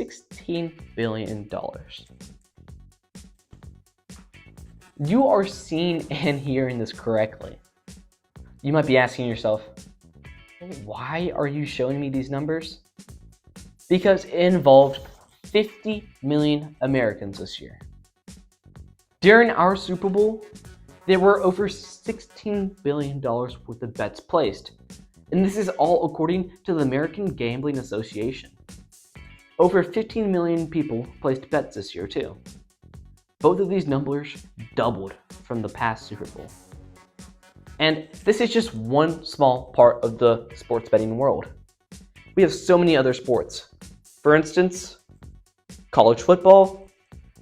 $16 billion. You are seeing and hearing this correctly. You might be asking yourself, why are you showing me these numbers? Because it involved 50 million Americans this year. During our Super Bowl, there were over $16 billion worth of bets placed, and this is all according to the American Gambling Association. Over 15 million people placed bets this year too. Both of these numbers doubled from the past Super Bowl. And this is just one small part of the sports betting world. We have so many other sports. For instance, college football.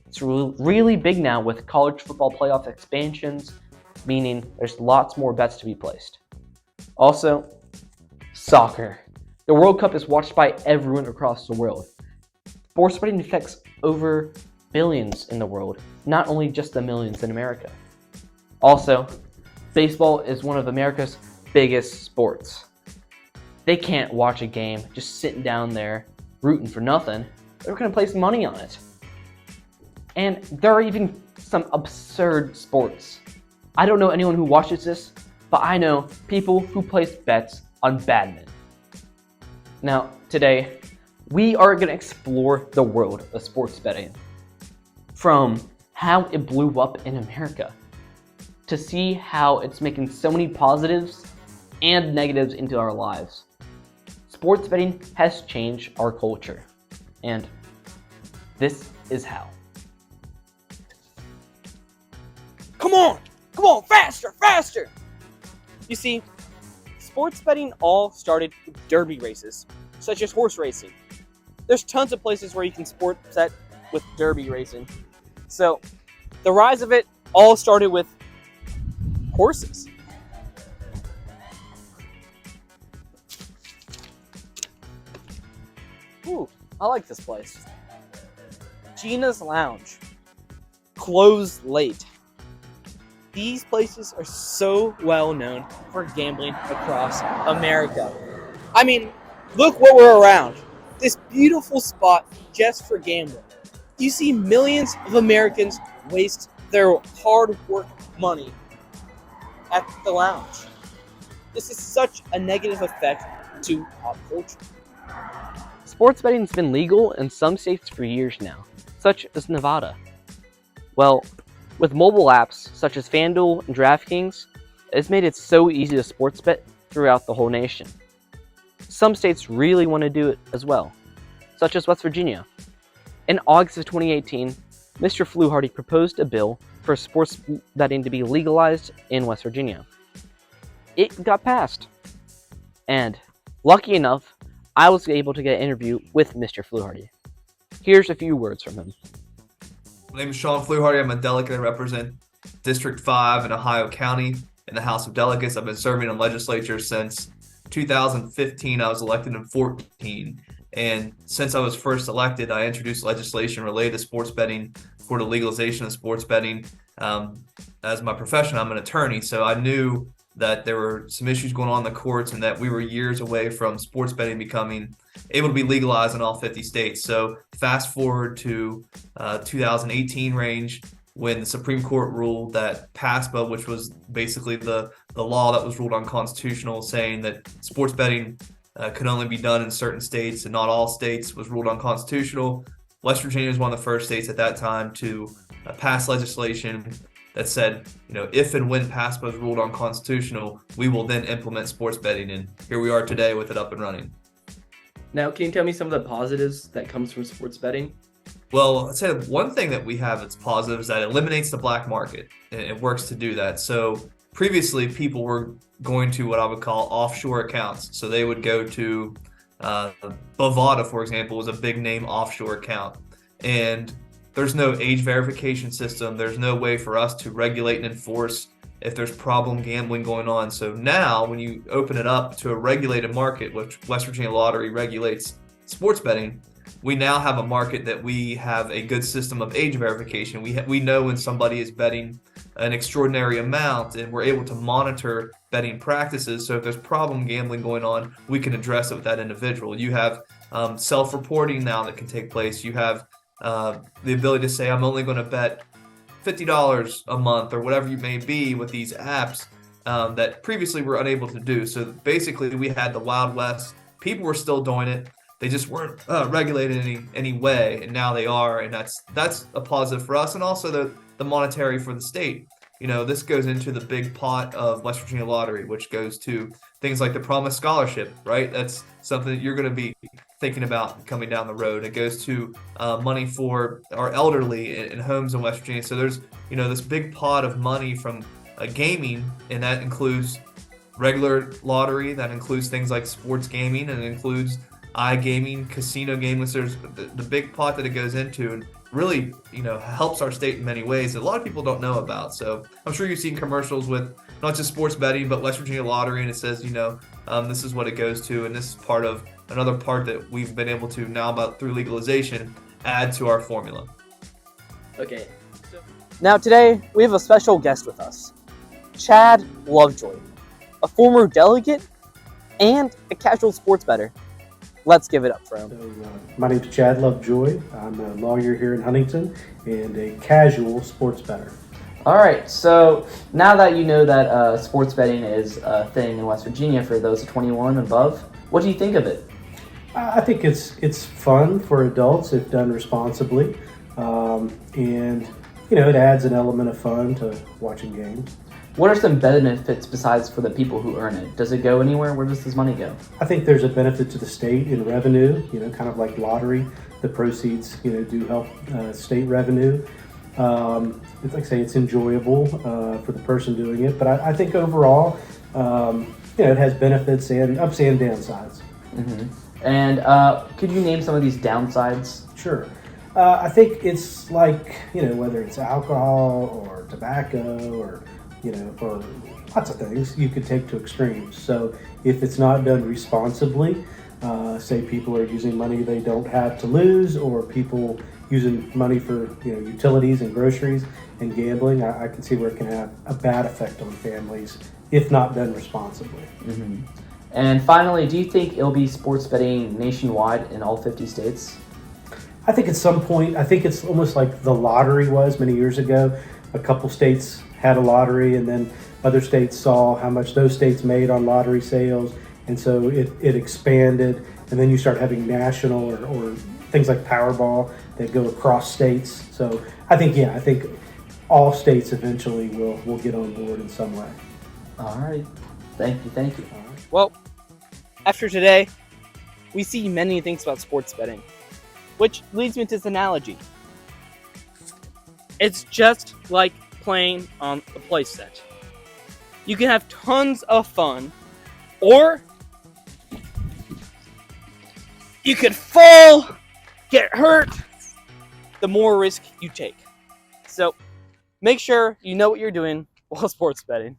It's really big now with college football playoff expansions, meaning there's lots more bets to be placed. Also, soccer. The World Cup is watched by everyone across the world. Sports betting affects over billions in the world, not only just the millions in America. Also, baseball is one of America's biggest sports. They can't watch a game just sitting down there rooting for nothing. They're going to place money on it. And there are even some absurd sports. I don't know anyone who watches this, but I know people who place bets on badminton. Now, today, we are going to explore the world of sports betting. From how it blew up in America, to see how it's making so many positives and negatives into our lives. Sports betting has changed our culture, and this is how. Come on, faster! You see, sports betting all started with derby races, such as horse racing. There's tons of places where you can sport bet with derby racing. So, the rise of it all started with horses. Ooh, I like this place. Gina's Lounge. Closed late. These places are so well known for gambling across America. I mean, look what we're around. This beautiful spot just for gambling. You see millions of Americans waste their hard work money at the lounge. This is such a negative effect to pop culture. Sports betting has been legal in some states for years now, such as Nevada. Well, with mobile apps such as FanDuel and DraftKings, it's made it so easy to sports bet throughout the whole nation. Some states really want to do it as well, such as West Virginia. In August of 2018, Mr. Fluharty proposed a bill for sports betting to be legalized in West Virginia. It got passed. And, lucky enough, I was able to get an interview with Mr. Fluharty. Here's a few words from him. My name is Sean Fluharty. I'm a delegate. I represent District 5 in Ohio County in the House of Delegates. I've been serving in legislature since 2015. I was elected in 2014. And since I was first elected, I introduced legislation related to sports betting for the legalization of sports betting. As my profession, I'm an attorney, so I knew that there were some issues going on in the courts and that we were years away from sports betting becoming able to be legalized in all 50 states. So fast forward to 2018 range when the Supreme Court ruled that PASPA, which was basically the law that was ruled unconstitutional, saying that sports betting could only be done in certain states and not all states, was ruled unconstitutional. West Virginia was one of the first states at that time to pass legislation that said, if and when PASPA is ruled unconstitutional, we will then implement sports betting. And here we are today with it up and running. Now, can you tell me some of the positives that comes from sports betting? Well, I'd say one thing that we have that's positive is that it eliminates the black market. It works to do that. So previously, people were going to what I would call offshore accounts. So they would go to Bovada, for example, was a big name offshore account. And there's no age verification system. There's no way for us to regulate and enforce if there's problem gambling going on. So now when you open it up to a regulated market, which West Virginia Lottery regulates sports betting, we now have a market that we have a good system of age verification. We know when somebody is betting an extraordinary amount, and we're able to monitor betting practices. So if there's problem gambling going on, we can address it with that individual. You have self-reporting now that can take place. You have the ability to say, I'm only going to bet $50 a month or whatever you may be with these apps that previously were unable to do. So basically, we had the Wild West. People were still doing it. They just weren't regulated in any way, and now they are, and that's a positive for us, and also the monetary for the state. You know, this goes into the big pot of West Virginia Lottery, which goes to things like the Promise Scholarship, right? That's something that you're going to be thinking about coming down the road. It goes to money for our elderly in homes in West Virginia. So there's, you know, this big pot of money from gaming, and that includes regular lottery, that includes things like sports gaming, and it includes iGaming, casino gaming. So there's the big pot that it goes into, and really, you know, helps our state in many ways that a lot of people don't know about. So I'm sure you've seen commercials with not just sports betting, but West Virginia Lottery, and it says, you know, this is what it goes to, and this is part of another part that we've been able to now, about through legalization, add to our formula. Okay. Now today, we have a special guest with us, Chad Lovejoy, a former delegate and a casual sports bettor. Let's give it up for him. So, my name is Chad Lovejoy. I'm a lawyer here in Huntington and a casual sports bettor. All right, so now that you know that sports betting is a thing in West Virginia for those 21 and above, what do you think of it? I think it's fun for adults if done responsibly, and you know, it adds an element of fun to watching games. What are some benefits besides for the people who earn it? Does it go anywhere? Where does this money go? I think there's a benefit to the state in revenue. You know, kind of like lottery, the proceeds, you know, do help state revenue. It's like I say, it's enjoyable for the person doing it, but I think overall, you know, it has benefits and ups and downsides. Mm-hmm. And could you name some of these downsides? Sure. I think it's like, you know, whether it's alcohol or tobacco or, you know, or lots of things you could take to extremes. So if it's not done responsibly, say people are using money they don't have to lose, or people using money for, you know, utilities and groceries and gambling, I can see where it can have a bad effect on families if not done responsibly. Mm-hmm. And finally, do you think it'll be sports betting nationwide in all 50 states? I think at some point, I think it's almost like the lottery was many years ago. A couple states had a lottery, and then other states saw how much those states made on lottery sales, and so it expanded, and then you start having national or things like Powerball that go across states. So I think all states eventually will get on board in some way. All right. Thank you. Well, after today, we see many things about sports betting, which leads me to this analogy. It's just like playing on a playset. You can have tons of fun, or you could fall, get hurt, the more risk you take. So make sure you know what you're doing while sports betting.